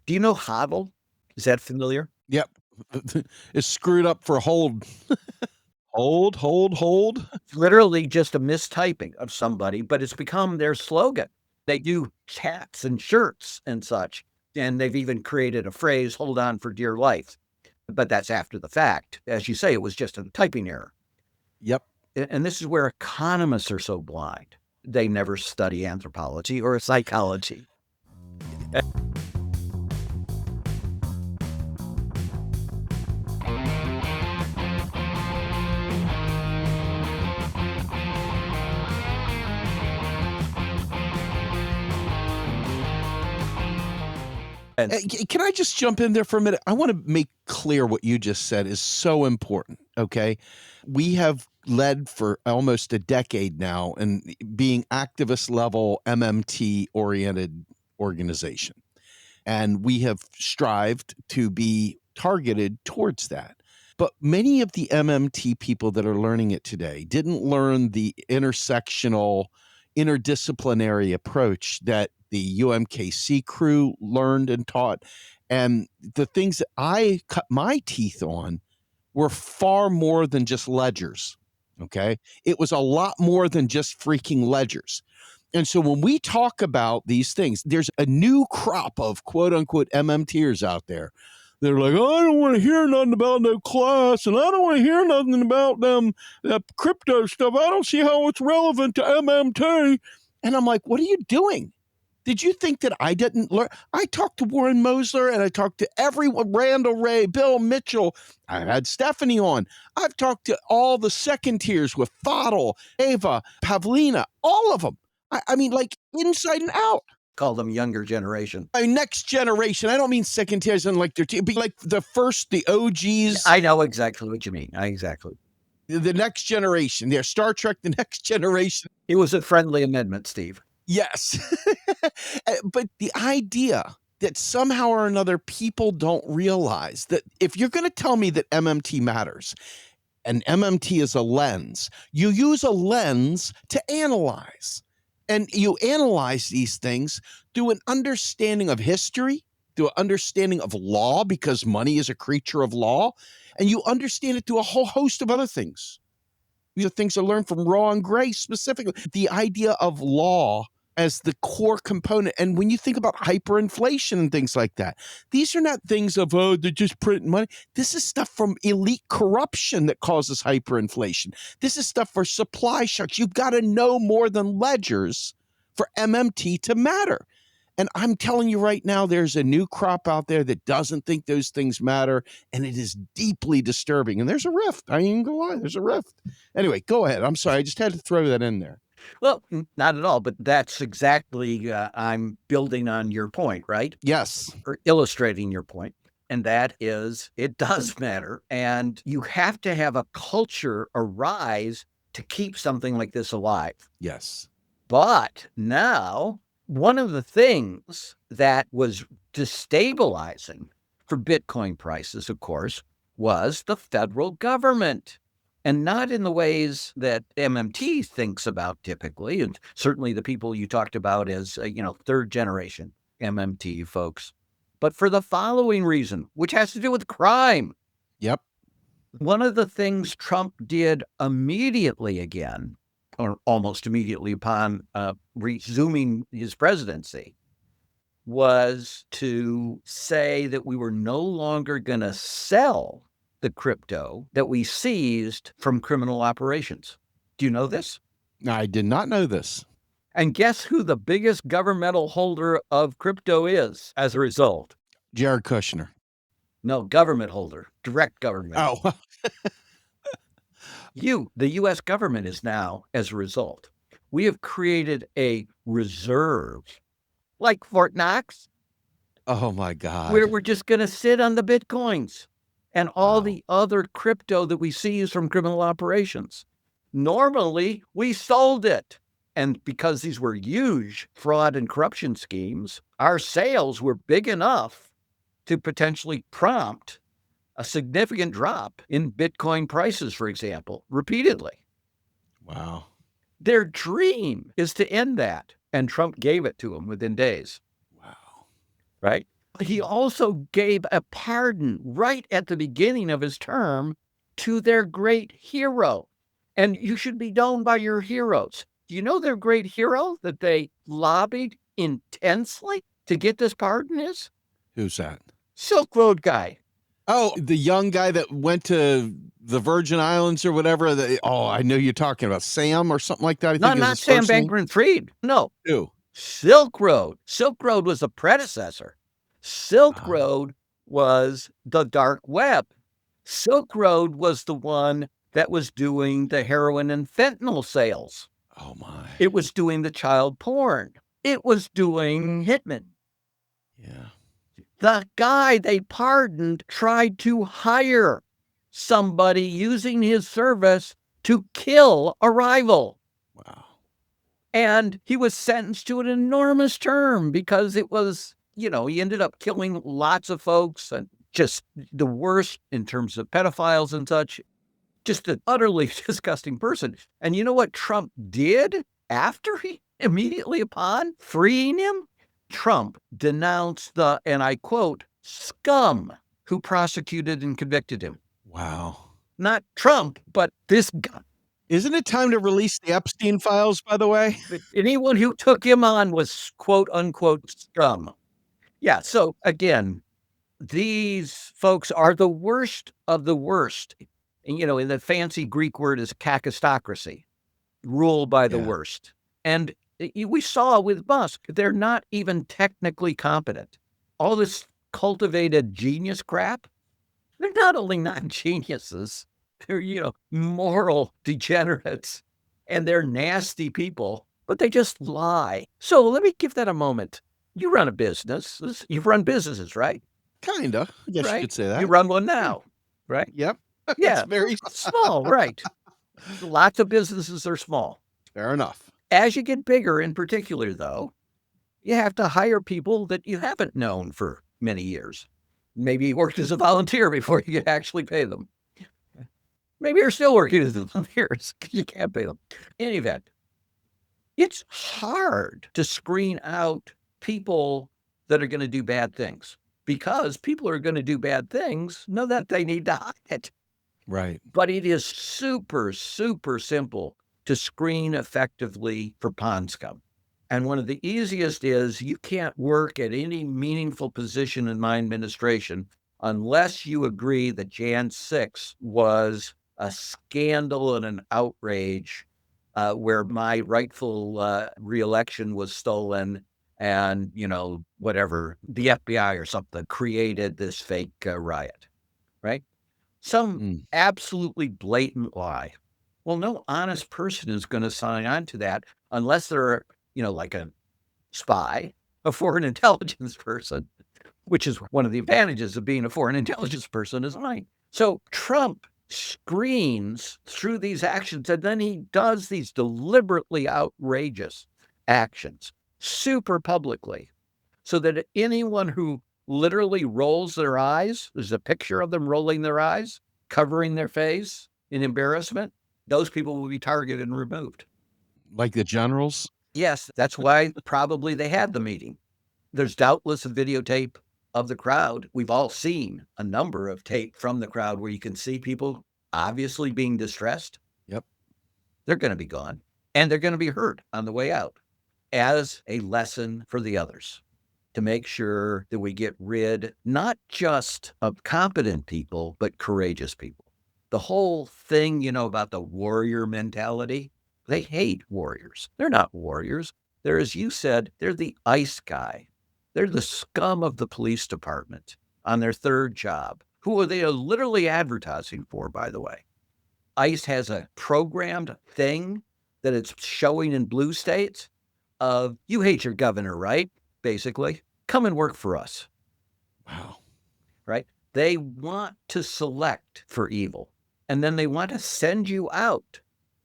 Do you know HODL? Is that familiar? Yep. It's screwed up for hold. Hold. It's literally just a mistyping of somebody, but it's become their slogan. They do hats and shirts and such. And they've even created a phrase, hold on for dear life. But that's after the fact. As you say, it was just a typing error. Yep. And this is where economists are so blind. They never study anthropology or psychology. Can I just jump in there for a minute? I want to make clear what you just said is so important, okay? We have led for almost a decade now in being activist level MMT oriented organization. And we have strived to be targeted towards that. But many of the MMT people that are learning it today didn't learn the intersectional, interdisciplinary approach that the UMKC crew learned and taught. And the things that I cut my teeth on were far more than just ledgers. Okay. It was a lot more than just freaking ledgers. And so when we talk about these things, there's a new crop of quote unquote MMTers out there. They're like, oh, I don't want to hear nothing about no class, and I don't want to hear nothing about them that crypto stuff. I don't see how it's relevant to MMT. And I'm like, what are you doing? Did you think that I didn't learn? I talked to Warren Mosler and I talked to everyone, Randall Ray, Bill Mitchell. I've had Stephanie on. I've talked to all the second tiers with Fadl, Ava, Pavlina, all of them. I mean, like inside and out. Call them younger generation. Next generation. I don't mean second tiers and like but like the first, the OGs. I know exactly what you mean. Exactly. The next generation. They're Star Trek, the next generation. It was a friendly amendment, Steve. Yes. But the idea that somehow or another people don't realize that if you're going to tell me that MMT matters and MMT is a lens, you use a lens to analyze. And you analyze these things through an understanding of history, through an understanding of law, because money is a creature of law, and you understand it through a whole host of other things. These are things I learned from Raw and Gray specifically. The idea of law as the core component. And when you think about hyperinflation and things like that, these are not things of, oh, they're just printing money. This is stuff from elite corruption that causes hyperinflation. This is stuff for supply shocks. You've got to know more than ledgers for MMT to matter. And I'm telling you right now, there's a new crop out there that doesn't think those things matter, and it is deeply disturbing. And there's a rift. I ain't gonna lie, there's a rift. Anyway, go ahead. I'm sorry. I just had to throw that in there. Well, not at all, but that's exactly, I'm building on your point, right? Yes. Or illustrating your point. And that is, it does matter. And you have to have a culture arise to keep something like this alive. Yes. But now, one of the things that was destabilizing for Bitcoin prices, of course, was the federal government. And not in the ways that MMT thinks about typically, and certainly the people you talked about as, third generation MMT folks, but for the following reason, which has to do with crime. Yep. One of the things Trump did immediately again, or almost immediately upon resuming his presidency, was to say that we were no longer going to sell the crypto that we seized from criminal operations. Do you know this? I did not know this. And guess who the biggest governmental holder of crypto is as a result? Jared Kushner. No, government holder, direct government. Oh. The U.S. government is now, as a result. We have created a reserve, like Fort Knox. Oh, my God. Where we're just going to sit on the Bitcoins and all the other crypto that we seize from criminal operations. Normally, we sold it. And because these were huge fraud and corruption schemes, our sales were big enough to potentially prompt a significant drop in Bitcoin prices, for example, repeatedly. Wow. Their dream is to end that. And Trump gave it to them within days. Wow. Right? He also gave a pardon right at the beginning of his term to their great hero. And you should be known by your heroes. Do you know their great hero that they lobbied intensely to get this pardon is? Who's that? Silk Road guy. Oh, the young guy that went to the Virgin Islands or whatever. I know you're talking about Sam or something like that. I think is Not his Sam first name. Bankman-Fried. No. Who? Silk Road. Silk Road was a predecessor. Silk Road was the dark web. Silk Road was the one that was doing the heroin and fentanyl sales. Oh, my. It was doing the child porn. It was doing hitmen. Yeah. The guy they pardoned tried to hire somebody using his service to kill a rival. Wow. And he was sentenced to an enormous term because it was, he ended up killing lots of folks and just the worst in terms of pedophiles and such. Just an utterly disgusting person. And you know what Trump did immediately upon freeing him? Trump denounced the, and I quote, scum who prosecuted and convicted him. Wow. Not Trump, but this guy. Isn't it time to release the Epstein files, by the way? But anyone who took him on was quote unquote scum. Yeah. So again, these folks are the worst of the worst. And, in the fancy Greek word is kakistocracy, ruled by the worst. And we saw with Musk, they're not even technically competent. All this cultivated genius crap, they're not only not geniuses, they're, moral degenerates and they're nasty people, but they just lie. So let me give that a moment. You run a business. You've run businesses, right? Kinda. I guess you could say that. You run one now, right? Yep. Yeah. It's very small, right? Lots of businesses are small. Fair enough. As you get bigger in particular, though, you have to hire people that you haven't known for many years. Maybe you worked as a volunteer before you could actually pay them. Maybe you're still working as a volunteer because you can't pay them. In any event, it's hard to screen out people that are going to do bad things because people who are going to do bad things know that they need to hide it. Right. But it is super, super simple to screen effectively for pond scum. And one of the easiest is you can't work at any meaningful position in my administration unless you agree that Jan 6 was a scandal and an outrage where my rightful reelection was stolen and, whatever, the FBI or something created this fake riot, right? Some absolutely blatant lie. Well, no honest person is going to sign on to that unless they're, like a spy, a foreign intelligence person, which is one of the advantages of being a foreign intelligence person is lying. So Trump screens through these actions and then he does these deliberately outrageous actions super publicly so that anyone who literally rolls their eyes, there's a picture of them rolling their eyes, covering their face in embarrassment, those people will be targeted and removed. Like the generals? Yes, that's why probably they had the meeting. There's doubtless a videotape of the crowd. We've all seen a number of tape from the crowd where you can see people obviously being distressed. Yep. They're going to be gone and they're going to be hurt on the way out as a lesson for the others to make sure that we get rid not just of competent people, but courageous people. The whole thing, about the warrior mentality, they hate warriors. They're not warriors. They're, as you said, they're the ice guy. They're the scum of the police department on their third job. Who are they literally advertising for, by the way? ICE has a programmed thing that it's showing in blue states of, you hate your governor, right? Basically, come and work for us. Wow. Right? They want to select for evil. And then they want to send you out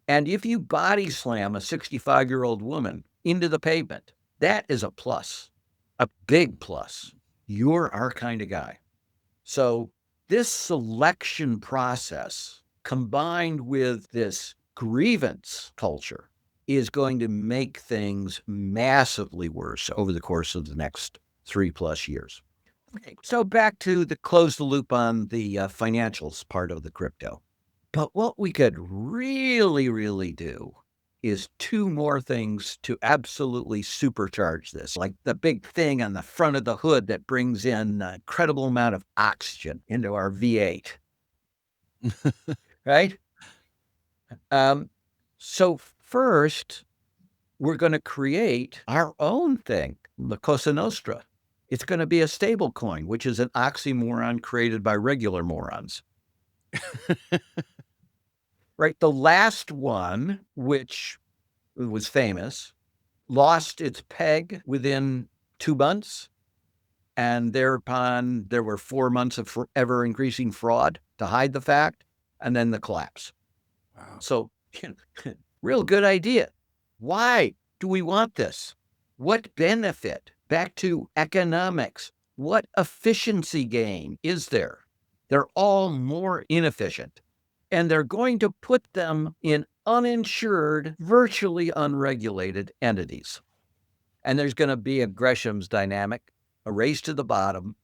And if you body slam a 65-year-old woman into the pavement, that is a plus, a big plus. You're our kind of guy. So this selection process combined with this grievance culture is going to make things massively worse over the course of the next 3+ years. Okay, so back to the close the loop on the financials part of the crypto. But what we could really, really do is two more things to absolutely supercharge this, like the big thing on the front of the hood that brings in an incredible amount of oxygen into our V8, right? So first, we're going to create our own thing, the Cosa Nostra. It's going to be a stable coin, which is an oxymoron created by regular morons. Right? The last one, which was famous, lost its peg within 2 months. And thereupon, there were 4 months of ever increasing fraud to hide the fact, and then the collapse. Wow. So, real good idea. Why do we want this? What benefit? Back to economics. What efficiency gain is there? They're all more inefficient. And they're going to put them in uninsured, virtually unregulated entities. And there's going to be a Gresham's dynamic, a race to the bottom,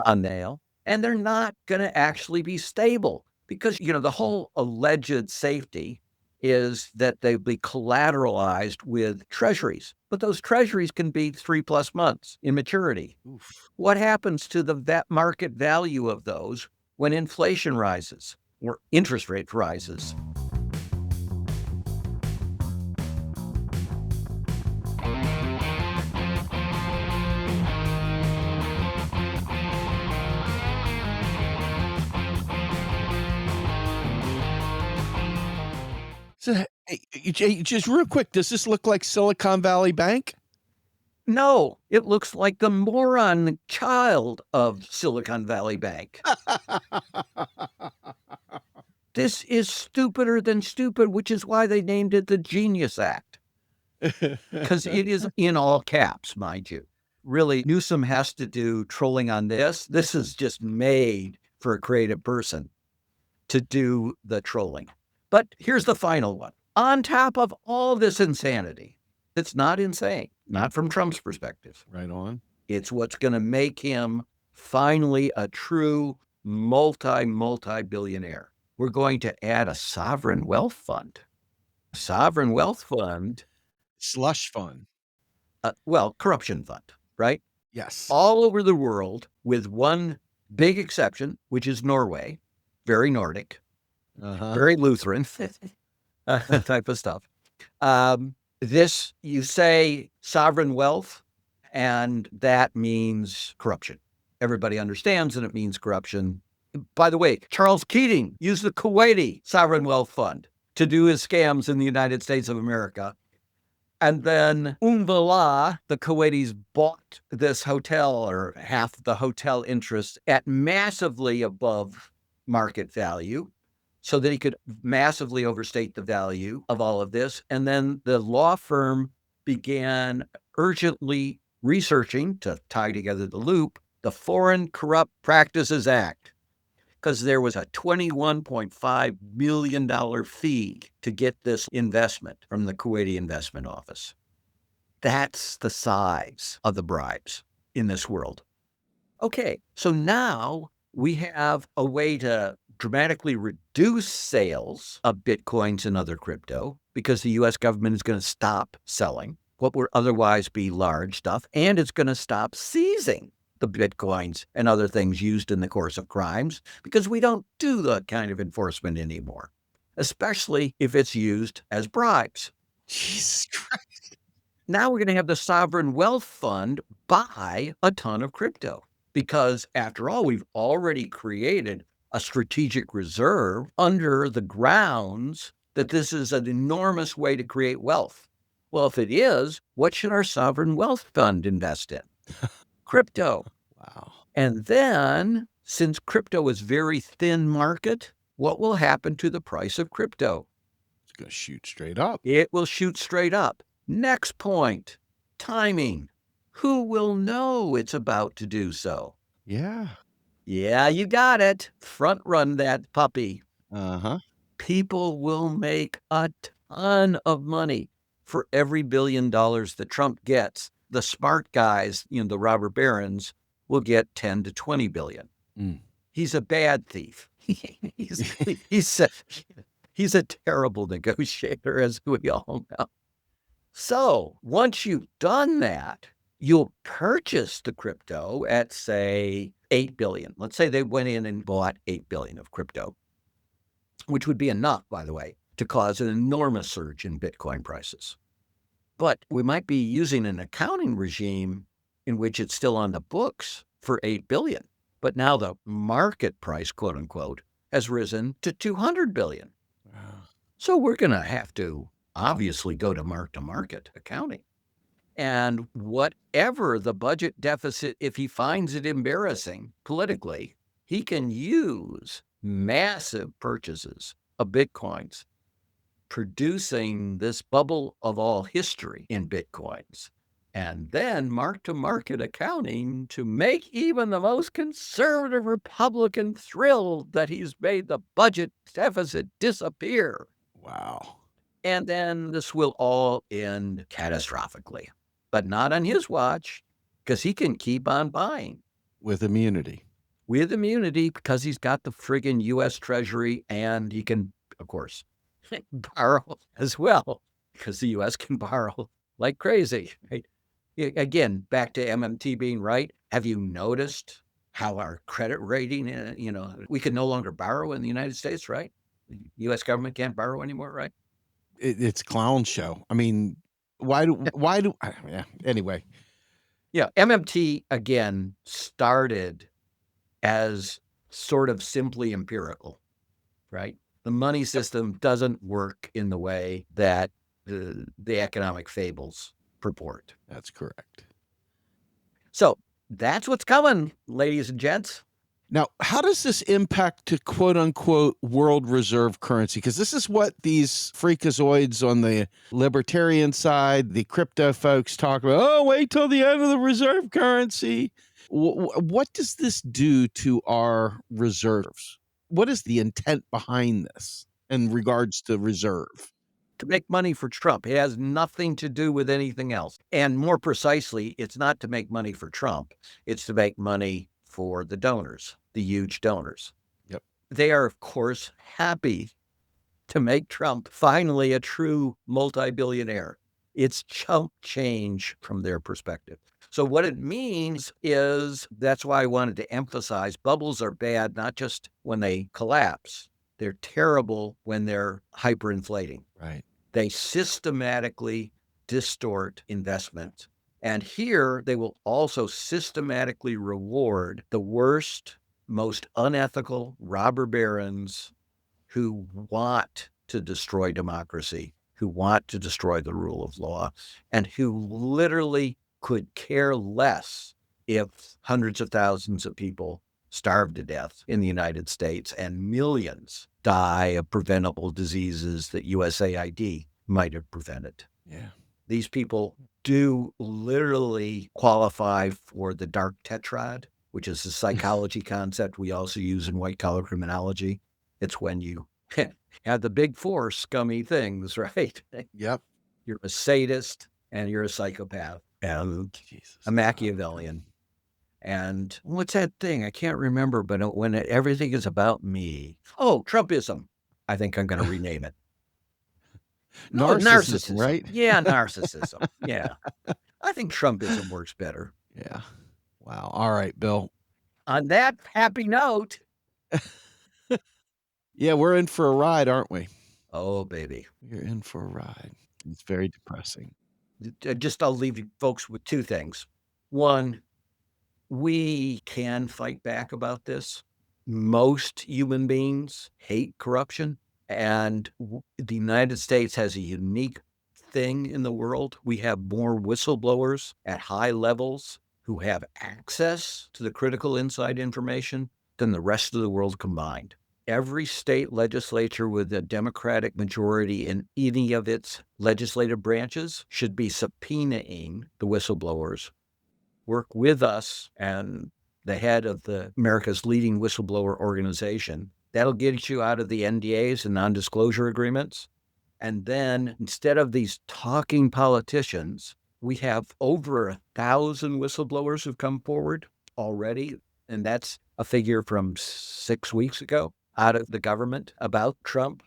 a nail, and they're not going to actually be stable because, the whole alleged safety is that they'll be collateralized with treasuries, but those treasuries can be 3+ months in maturity. Oof. What happens to the market value of those when inflation rises or interest rate rises? So, hey, just real quick, does this look like Silicon Valley Bank? No, it looks like the moron child of Silicon Valley Bank. This is stupider than stupid, which is why they named it the Genius Act, because it is in all caps, mind you. Really, Newsom has to do trolling on this. This is just made for a creative person to do the trolling. But here's the final one. On top of all this insanity, it's not insane, not from Trump's perspective. Right on. It's what's going to make him finally a true multi-billionaire. We're going to add a sovereign wealth fund. Sovereign wealth fund, Slush fund. corruption fund, right? Yes. All over the world, with one big exception, which is Norway, very Nordic, very Lutheran type of stuff. This, you say sovereign wealth, and that means corruption. Everybody understands that it means corruption. By the way, Charles Keating used the Kuwaiti sovereign wealth fund to do his scams in the United States of America. And then, voila, the Kuwaitis bought this hotel, or half the hotel interest, at massively above market value, so that he could massively overstate the value of all of this. And then the law firm began urgently researching, to tie together the loop, the Foreign Corrupt Practices Act, because there was a $21.5 million fee to get this investment from the Kuwaiti Investment Office. That's the size of the bribes in this world. Okay, so now we have a way to dramatically reduce sales of Bitcoins and other crypto because the US government is going to stop selling what would otherwise be large stuff, and it's going to stop seizing the Bitcoins and other things used in the course of crimes because we don't do that kind of enforcement anymore, especially if it's used as bribes. Jesus Christ. Now we're going to have the sovereign wealth fund buy a ton of crypto because, after all, we've already created a strategic reserve under the grounds that this is an enormous way to create wealth. Well, if it is, what should our sovereign wealth fund invest in? Crypto. Wow. And then, since crypto is very thin market, what will happen to the price of crypto? going to shoot straight up. It will shoot straight up. Next point, timing. Who will know it's about to do so? Yeah. Yeah, you got it. Front run that puppy. Uh-huh. People will make a ton of money for every $1 billion that Trump gets. The smart guys, the robber barons, will get 10 to 20 billion. Mm. He's a bad thief. he's, he's, a, he's a terrible negotiator, as we all know. So once you've done that, you'll purchase the crypto at, say, 8 billion. Let's say they went in and bought 8 billion of crypto, which would be enough, by the way, to cause an enormous surge in Bitcoin prices. But we might be using an accounting regime in which it's still on the books for 8 billion. But now the market price, quote unquote, has risen to 200 billion. Wow. So we're going to have to obviously go to market accounting. And whatever the budget deficit, if he finds it embarrassing politically, he can use massive purchases of Bitcoins, producing this bubble of all history in Bitcoins, and then market accounting to make even the most conservative Republican thrilled that he's made the budget deficit disappear. Wow. And then this will all end catastrophically, but not on his watch, because he can keep on buying. With immunity. With immunity, because he's got the friggin' U.S. Treasury, and he can, of course, borrow as well, because the U.S. can borrow like crazy. Right? Again, back to MMT being right. Have you noticed how our credit rating, we can no longer borrow in the United States, right? The U.S. government can't borrow anymore, right? It's clown show. I mean, yeah, anyway. Yeah, MMT, again, started as sort of simply empirical, right? The money system doesn't work in the way that the economic fables purport. That's correct. So that's what's coming, ladies and gents. Now, how does this impact to quote unquote world reserve currency? Because this is what these freakazoids on the libertarian side, the crypto folks talk about. Oh, wait till the end of the reserve currency. What does this do to our reserves? What is the intent behind this in regards to reserve? To make money for Trump. It has nothing to do with anything else. And more precisely, it's not to make money for Trump. It's to make money for the donors, the huge donors. Yep. They are, of course, happy to make Trump finally a true multi-billionaire. It's chump change from their perspective. So what it means is, that's why I wanted to emphasize, bubbles are bad, not just when they collapse. They're terrible when they're hyperinflating. Right. They systematically distort investment. And here they will also systematically reward the worst, most unethical robber barons who want to destroy democracy, who want to destroy the rule of law, and who literally could care less if hundreds of thousands of people starve to death in the United States and millions die of preventable diseases that USAID might have prevented. Yeah. These people do literally qualify for the dark tetrad, which is a psychology concept we also use in white-collar criminology. It's when you have the big four scummy things, right? Yep. You're a sadist and you're a psychopath and Jesus. a Machiavellian. And what's that thing? I can't remember, but when everything is about me. Oh, Trumpism. I think I'm going to rename it. No, narcissism. Right? Yeah, narcissism. Yeah. I think Trumpism works better. Yeah. Wow. All right, Bill. On that happy note. Yeah, we're in for a ride, aren't we? Oh, baby. We're in for a ride. It's very depressing. I'll leave you folks with two things. One, we can fight back about this. Most human beings hate corruption, and the United States has a unique thing in the world. We have more whistleblowers at high levels who have access to the critical inside information than the rest of the world combined. Every state legislature with a Democratic majority in any of its legislative branches should be subpoenaing the whistleblowers. Work with us and the head of America's leading whistleblower organization. That'll get you out of the NDAs and non-disclosure agreements. And then instead of these talking politicians, we have over 1,000 whistleblowers who've come forward already. And that's a figure from 6 weeks ago out of the government about Trump.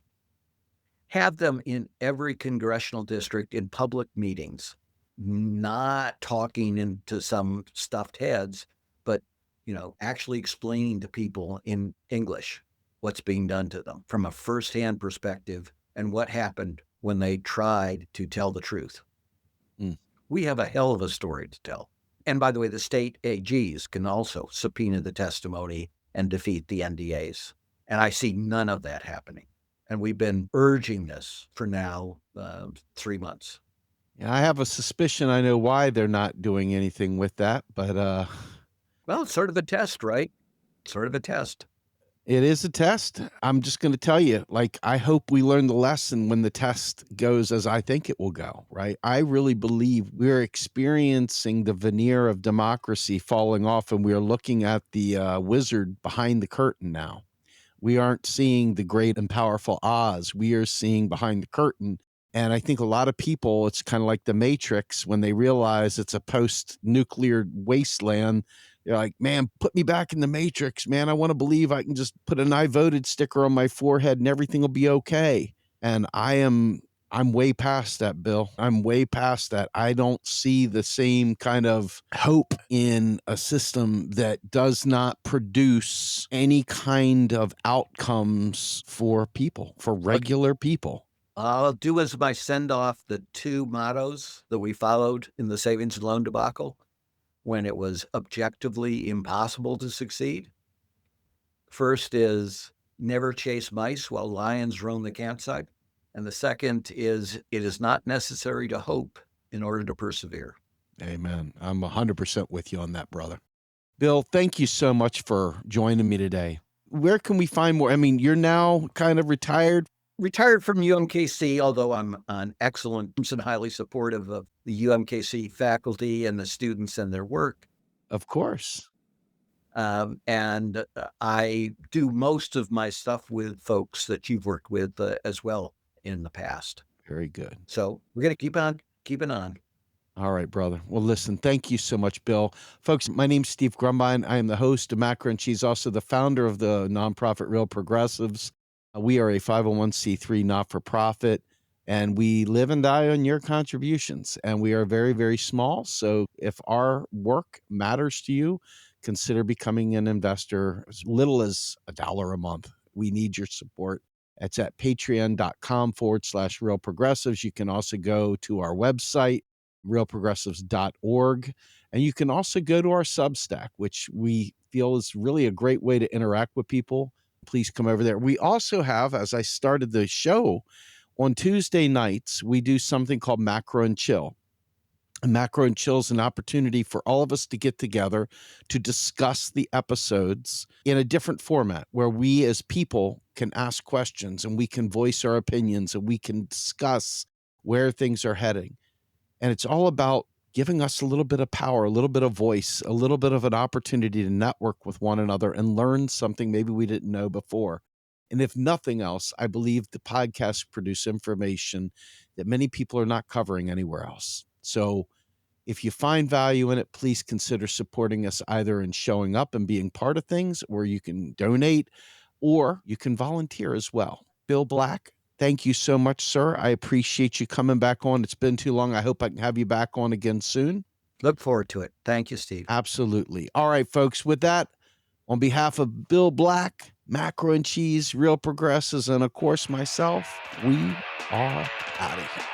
Have them in every congressional district in public meetings, not talking into some stuffed heads, but, actually explaining to people in English what's being done to them from a firsthand perspective and what happened when they tried to tell the truth. Mm. We have a hell of a story to tell. And by the way, the state AGs can also subpoena the testimony and defeat the NDAs. And I see none of that happening. And we've been urging this for now 3 months. Yeah, I have a suspicion I know why they're not doing anything with that, but Well, it's sort of a test, right? Sort of a test. it is a test. I'm just going to tell you, I hope we learn the lesson when the test goes as I think it will go, right? I really believe we're experiencing the veneer of democracy falling off, and we are looking at the wizard behind the curtain now. We aren't seeing the great and powerful Oz. We are seeing behind the curtain. And I think a lot of people, it's kind of like the Matrix when they realize it's a post-nuclear wasteland. They're like, man, put me back in the Matrix, man. I want to believe I can just put an I voted sticker on my forehead and everything will be okay. And I'm way past that, Bill. I'm way past that. I don't see the same kind of hope in a system that does not produce any kind of outcomes for people, for regular people. I'll do as my send off the 2 mottos that we followed in the savings and loan debacle when it was objectively impossible to succeed. First is never chase mice while lions roam the campsite. And the second is it is not necessary to hope in order to persevere. Amen. I'm 100% with you on that, brother. Bill, thank you so much for joining me today. Where can we find more? I mean, you're now kind of retired. Retired from UMKC, although I'm an excellent and highly supportive of the UMKC faculty and the students and their work. Of course. And I do most of my stuff with folks that you've worked with as well in the past. Very good. So we're going to keep on keeping on. All right, brother. Well, listen, thank you so much, Bill. Folks, my name's Steve Grumbine. I am the host of Macro and Cheese, also the founder of the nonprofit Real Progressives. We are a 501c3 not-for-profit, and we live and die on your contributions. And we are very, very small. So if our work matters to you, consider becoming an investor as little as $1 a month. We need your support. It's at patreon.com/Real Progressives. You can also go to our website, realprogressives.org. And you can also go to our Substack, which we feel is really a great way to interact with people. Please come over there. We also have, as I started the show, on Tuesday nights, we do something called Macro and Chill. And Macro and Chill is an opportunity for all of us to get together to discuss the episodes in a different format where we as people can ask questions and we can voice our opinions and we can discuss where things are heading. And it's all about giving us a little bit of power, a little bit of voice, a little bit of an opportunity to network with one another and learn something maybe we didn't know before. And if nothing else, I believe the podcasts produce information that many people are not covering anywhere else. So if you find value in it, please consider supporting us either in showing up and being part of things, or you can donate, or you can volunteer as well. Bill Black, thank you so much, sir. I appreciate you coming back on. It's been too long. I hope I can have you back on again soon. Look forward to it. Thank you, Steve. Absolutely. All right, folks, with that, on behalf of Bill Black, Macro and Cheese, Real Progressives, and of course myself, we are out of here.